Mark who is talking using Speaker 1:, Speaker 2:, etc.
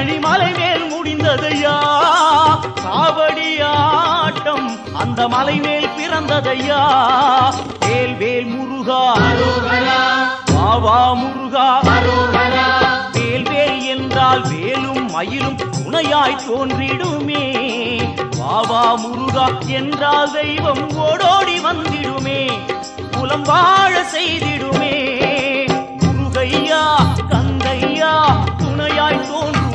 Speaker 1: பழனிமலை மேல் முடிந்ததையா காவடி ஆட்டம் அந்த மலை மேல் பிறந்ததையா வேல் வேல் முருகா வாவா முருகா வேல் வேல் என்றால் வேலும் மயிலும் துணையாய் தோன்றிடுமே வாவா முருகா என்றால் தெய்வம் ஓடோடி வந்திடுமே குலம் வாழ செய்திடுமே முருகையா கந்தையா துணையாய் தோன்றும்